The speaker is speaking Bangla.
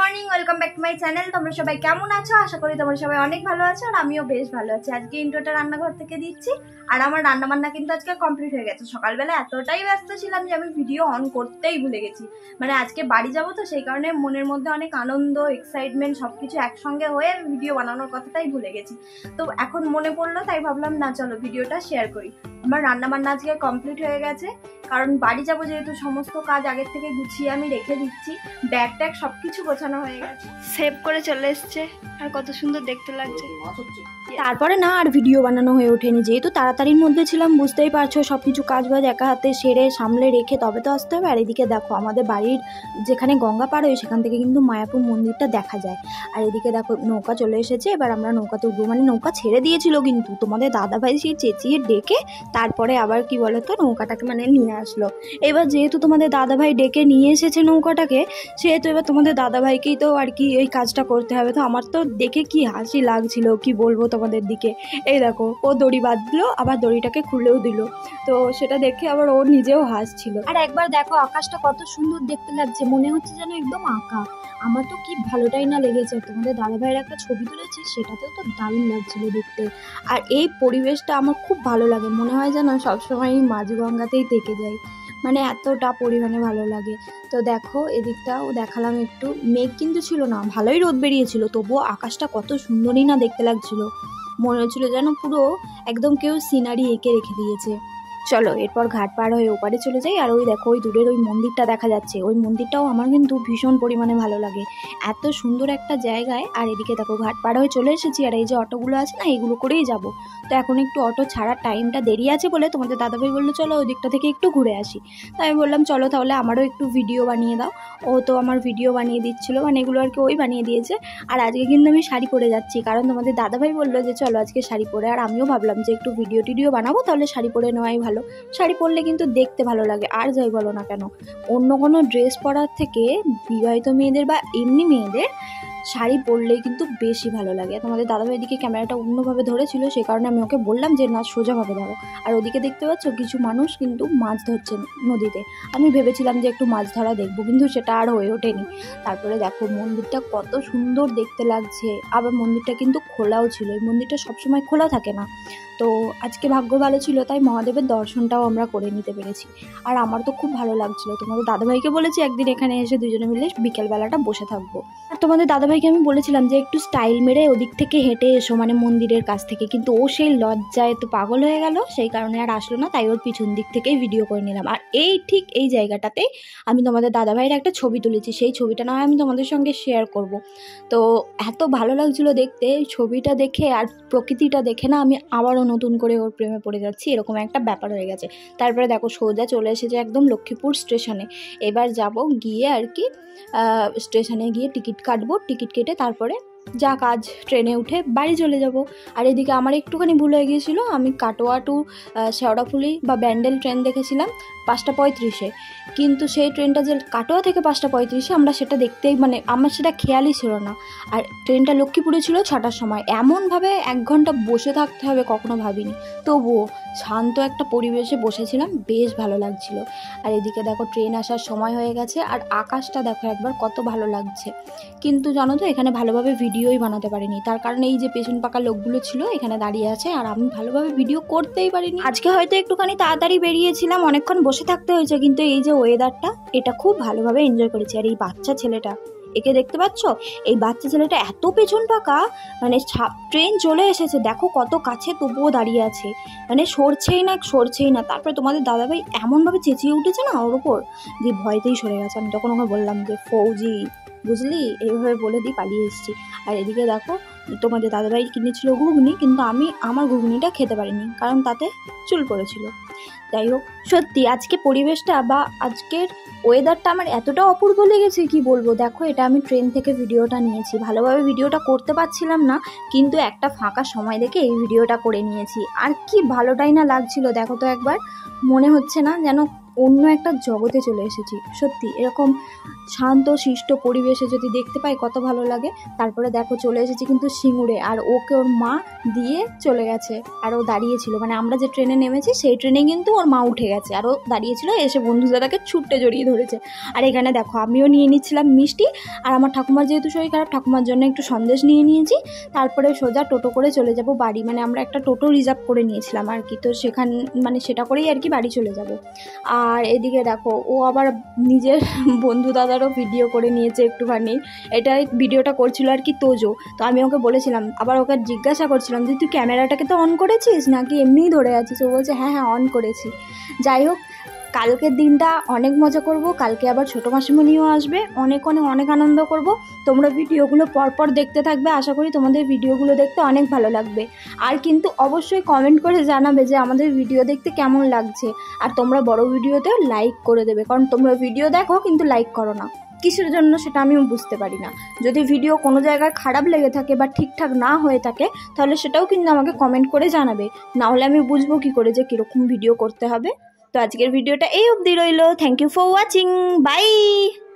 Morning, welcome back to my channel. তোমরা সবাই কেমন আছো? আশা করি তোমরা সবাই অনেক ভালো আছো আর আমিও বেশ ভালো আছি। আজকে ইন্ট্রোটা রান্নাঘর থেকে দিচ্ছি আর আমার রান্নাবান্না কিন্তু আজকে কমপ্লিট হয়ে গেছে। সকালবেলা এতটাই ব্যস্ত ছিলাম যে আমি ভিডিও অন করতেই ভুলে গেছি। মানে আজকে বাড়ি যাবো তো সেই কারণে মনের মধ্যে অনেক আনন্দ, এক্সাইটমেন্ট সবকিছু একসঙ্গে হয়ে আমি ভিডিও বানানোর কথাটাই ভুলে গেছি। তো এখন মনে পড়লো, তাই ভাবলাম না চলো ভিডিওটা শেয়ার করি। আমার রান্নাবান্না আজকে কমপ্লিট হয়ে গেছে, কারণ বাড়ি যাবো যেহেতু সমস্ত কাজ আগের থেকে গুছিয়ে আমি রেখে দিচ্ছি। ব্যাগ ট্যাগ সবকিছু গোছানো হয়ে গেছে, সেভ করে চলে এসছে আর কত সুন্দর দেখতে লাগছে। তারপরে না আর ভিডিও বানানো হয়ে ওঠেনি, যেহেতু তাড়াতাড়ির মধ্যে ছিলাম, বুঝতেই পারছো সবকিছু কাজ বাজ একা হাতে সেরে সামলে রেখে তবে তো আসতে হবে। আর এদিকে দেখো আমাদের বাড়ির যেখানে গঙ্গা পার হয় সেখান থেকে কিন্তু মায়াপুর মন্দিরটা দেখা যায়। আর এদিকে দেখো নৌকা চলে এসেছে, এবার আমরা নৌকাতে উঠবো। মানে নৌকা ছেড়ে দিয়েছিল কিন্তু তোমাদের দাদাভাই সেই চেঁচিয়ে ডেকে তারপরে আবার কি বলতো নৌকাটাকে মানে নিয়ে আসলো। এবার যেহেতু তোমাদের দাদাভাই ডেকে নিয়ে এসেছে নৌকাটাকে, সেহেতু এবার তোমাদের দাদাভাইকেই তো আর কি এই কাজটা করতে হবে। তো আমার তো দেখে কি হাসি লাগছিল কি বলবো তোমাদের দিকে। এই দেখো ও দড়ি বাঁধলো, আবার দড়িটাকে খুলেও দিল, তো সেটা দেখে আবার ও নিজেও হাসছিল। আর একবার দেখো আকাশটা কত সুন্দর দেখতে লাগছে, মনে হচ্ছে যেন একদম আঁকা। আমার তো কি ভালোটাই না লেগেছে। তোমাদের দাদাভাইয়ের একটা ছবি তুলেছি, সেটাতেও তো দারুণ লাগছিল দেখতে। আর এই পরিবেশটা আমার খুব ভালো লাগে, মনে হয় যেন সবসময় এই মাঝগঙ্গাতেই থেকে যাই, মানে এতটা পরিমাণে ভালো লাগে। তো দেখো এদিকটাও দেখালাম একটু, মেঘ কিন্তু ছিল না, ভালোই রোদ বেরিয়েছিল, তবুও আকাশটা কত সুন্দরই না দেখতে লাগছিল। মনে হচ্ছিল যেন পুরো একদম কেউ সিনারি এঁকে রেখে দিয়েছে। চলো এরপর ঘাট পার হয়ে ওপারে চলে যাই। আর ওই দেখো ওই দূরের ওই মন্দিরটা দেখা যাচ্ছে, ওই মন্দিরটাও আমার কিন্তু ভীষণ পরিমাণে ভালো লাগে, এত সুন্দর একটা জায়গায়। আর এদিকে দেখো ঘাট পার হয়ে চলে এসেছি, আর এই যে অটোগুলো আছে না এইগুলো করেই যাব। তো এখন একটু অটো ছাড়ার টাইমটা দেরি আছে বলে তোমাদের দাদাভাই বললো চলো ওই দিকটা থেকে একটু ঘুরে আসি। তাই আমি বললাম চলো তাহলে আমারও একটু ভিডিও বানিয়ে দাও। ও তো আমার ভিডিও বানিয়ে দিচ্ছিলো, মানে এগুলো আর কি ওই বানিয়ে দিয়েছে। আর আজকে কিন্তু আমি শাড়ি পরে যাচ্ছি, কারণ তোমাদের দাদাভাই বললো যে চলো আজকে শাড়ি পরে। আর আমিও ভাবলাম যে একটু ভিডিও টিডিও বানাবো, তাহলে শাড়ি পরে নেওয়াই ভালো। শাড়ি পরলে কিন্তু দেখতে ভালো লাগে, আর যাই বলো না কেন অন্য কোনো ড্রেস পরার থেকে বিবাহিত মেয়েদের বা এমনি মেয়েদের শাড়ি পরলেই কিন্তু বেশি ভালো লাগে। তোমাদের দাদাভাই দিকে ক্যামেরাটা অন্যভাবে ধরেছিল, সেই কারণে আমি ওকে বললাম যে না সোজাভাবে ধরো। আর ওদিকে দেখতে পাচ্ছ কিছু মানুষ কিন্তু মাছ ধরছে নদীতে। আমি ভেবেছিলাম যে একটু মাছ ধরা দেখবো, কিন্তু সেটা আর হয়ে ওঠেনি। তারপরে দেখো মন্দিরটা কত সুন্দর দেখতে লাগছে, আবার মন্দিরটা কিন্তু খোলাও ছিল। এই মন্দিরটা সবসময় খোলা থাকে না, তো আজকে ভাগ্য ভালো ছিল তাই মহাদেবের দর্শনটাও আমরা করে নিতে পেরেছি। আর আমার তো খুব ভালো লাগছিল। তোমাদের দাদাভাইকে বলেছি একদিন এখানে এসে দুজনে মিলে বিকেলবেলাটা বসে থাকবো। আর তোমাদের দাদাভাইকে আমি বলেছিলাম যে একটু স্টাইল মেরে ওদিক থেকে হেঁটে এসো, মানে মন্দিরের কাছ থেকে, কিন্তু ও সেই লজ্জায় তো পাগল হয়ে গেল, সেই কারণে আর আসলো না। তাই ওর পিছন দিক থেকেই ভিডিও করে নিলাম। আর এই ঠিক এই জায়গাটাতে আমি তোমাদের দাদাভাইয়ের একটা ছবি তুলেছি, সেই ছবিটা না আমি তোমাদের সঙ্গে শেয়ার করব। তো এত ভালো লাগছিলো দেখতে ছবিটা দেখে, আর প্রকৃতিটা দেখে না আমি আবারও নতুন করে ওর প্রেমে পড়ে যাচ্ছি, এরকম একটা ব্যাপার হয়ে গেছে। তারপরে দেখো সোজা চলে এসেছে একদম লক্ষ্মীপুর স্টেশনে। এবার যাব গিয়ে আর কি স্টেশনে গিয়ে টিকিট কাটবো, টিকিট কেটে তারপরে যা কাজ ট্রেনে উঠে বাড়ি চলে যাব। আর এদিকে আমার একটুখানি ভুল হয়ে গিয়েছিলো, আমি কাটোয়া টু শেওড়াফুলি বা ব্যান্ডেল ট্রেন দেখেছিলাম 5:35-এ, কিন্তু সেই ট্রেনটা যে কাটোয়া থেকে 5:35-এ আমরা সেটা দেখতেই মানে আমার সেটা খেয়ালই ছিল না। আর ট্রেনটা লক্ষ্মীপুরে ছিল 6টার সময়। এমনভাবে 1 ঘন্টা বসে থাকতে হবে কখনো ভাবিনি, তবুও শান্ত একটা পরিবেশে বসেছিলাম, বেশ ভালো লাগছিল। আর এদিকে দেখো ট্রেন আসার সময় হয়ে গেছে, আর আকাশটা দেখো একবার কত ভালো লাগছে। কিন্তু জানো তো এখানে ভালোভাবে ভিডিওই বানাতে পারিনি, তার কারণে এই যে পেছন পাকা লোকগুলো ছিল এখানে দাঁড়িয়ে আছে, আর আমি ভালোভাবে ভিডিও করতেই পারিনি। আজকে হয়তো একটুখানি তাড়াতাড়ি বেরিয়েছিলাম, অনেকক্ষণ বসে থাকতে হয়েছে, কিন্তু এই যে ওয়েদারটা এটা খুব ভালোভাবে এনজয় করেছি। আর এই বাচ্চা ছেলেটা, একে দেখতে পাচ্ছ, এই বাচ্চা ছেলেটা এত পেছন পাকা, মানে ট্রেন চলে এসেছে দেখো কত কাছে, তবুও দাঁড়িয়ে আছে, মানে সরছেই না। তারপরে তোমাদের দাদাভাই এমনভাবে চেঁচিয়ে উঠেছে না ওর ওপর, যে ভয়তেই সরে গেছে। আমি তখন ওকে বললাম যে ফৌজি বুঝলি, এইভাবে বলে দিয়ে পালিয়ে এসেছি। আর এদিকে দেখো তোমাদের দাদাভাই কিনেছিল ঘুগনি, কিন্তু আমি আমার ঘুগনিটা খেতে পারিনি, কারণ তাতে চুল পড়েছিল। যাই হোক, সত্যি আজকে পরিবেশটা বা আজকের ওয়েদারটা আমার এতটা অপূর্ব লেগেছে কি বলবো। দেখো এটা আমি ট্রেন থেকে ভিডিওটা নিয়েছি, ভালোভাবে ভিডিওটা করতে পারছিলাম না, কিন্তু একটা ফাঁকা সময় দেখে এই ভিডিওটা করে নিয়েছি। আর কি ভালোটাই না লাগছিল দেখো তো একবার, মনে হচ্ছে না যেন অন্য একটা জগতে চলে এসেছি। সত্যি এরকম শান্ত শিষ্ট পরিবেশে যদি দেখতে পাই কত ভালো লাগে। তারপরে দেখো চলে এসেছি কিন্তু সিঙ্গুরে, আর ওকে ওর মা দিয়ে চলে গেছে, আর ও দাঁড়িয়েছিল, মানে আমরা যে ট্রেনে নেমেছি সেই ট্রেনে কিন্তু ওর মা উঠে গেছে, আর ও দাঁড়িয়েছিল, এসে বন্ধু দাদাকে ছুট্টে জড়িয়ে ধরেছে। আর এখানে দেখো আমিও নিয়ে নিচ্ছিলাম মিষ্টি, আর আমার ঠাকুমার যেহেতু শরীর খারাপ, ঠাকুমার জন্য একটু সন্দেশ নিয়ে নিয়েছি। তারপরে সোজা টোটো করে চলে যাব বাড়ি, মানে আমরা একটা টোটো রিজার্ভ করে নিয়েছিলাম আর কি, তো সেখান মানে সেটা করেই আর কি বাড়ি চলে যাব। আর এদিকে দেখো ও আবার নিজের বন্ধু দাদারও ভিডিও করে নিয়েছে একটুখানি, এটাই ভিডিওটা করছিল আর কি তোজো। তো আমি ওকে বলেছিলাম, আবার ওকে জিজ্ঞাসা করছিলাম যে তুই ক্যামেরাটাকে তো অন করেছিস নাকি এমনিই ধরে আছিস, ও বলছে হ্যাঁ হ্যাঁ অন করেছি। যাই হোক, কালকের দিনটা অনেক মজা করব, কালকে আবার ছোটো মাসিমণিও আসবে, অনেক অনেক অনেক আনন্দ করব। তোমরা ভিডিওগুলো পরপর দেখতে থাকবে, আশা করি তোমাদের ভিডিওগুলো দেখতে অনেক ভালো লাগবে। আর কিন্তু অবশ্যই কমেন্ট করে জানাবে যে আমাদের ভিডিও দেখতে কেমন লাগছে, আর তোমরা বড় ভিডিওতেও লাইক করে দেবে, কারণ তোমরা ভিডিও দেখো কিন্তু লাইক করো না, কিসের জন্য সেটা আমিও বুঝতে পারি না। যদি ভিডিও কোনো জায়গায় খারাপ লেগে থাকে বা ঠিকঠাক না হয়ে থাকে, তাহলে সেটাও কিন্তু আমাকে কমেন্ট করে জানাবে, না হলে আমি বুঝবো কী করে যে কীরকম ভিডিও করতে হবে। তো আজকের ভিডিওটা এই অবধি রইল। Thank you for watching, by.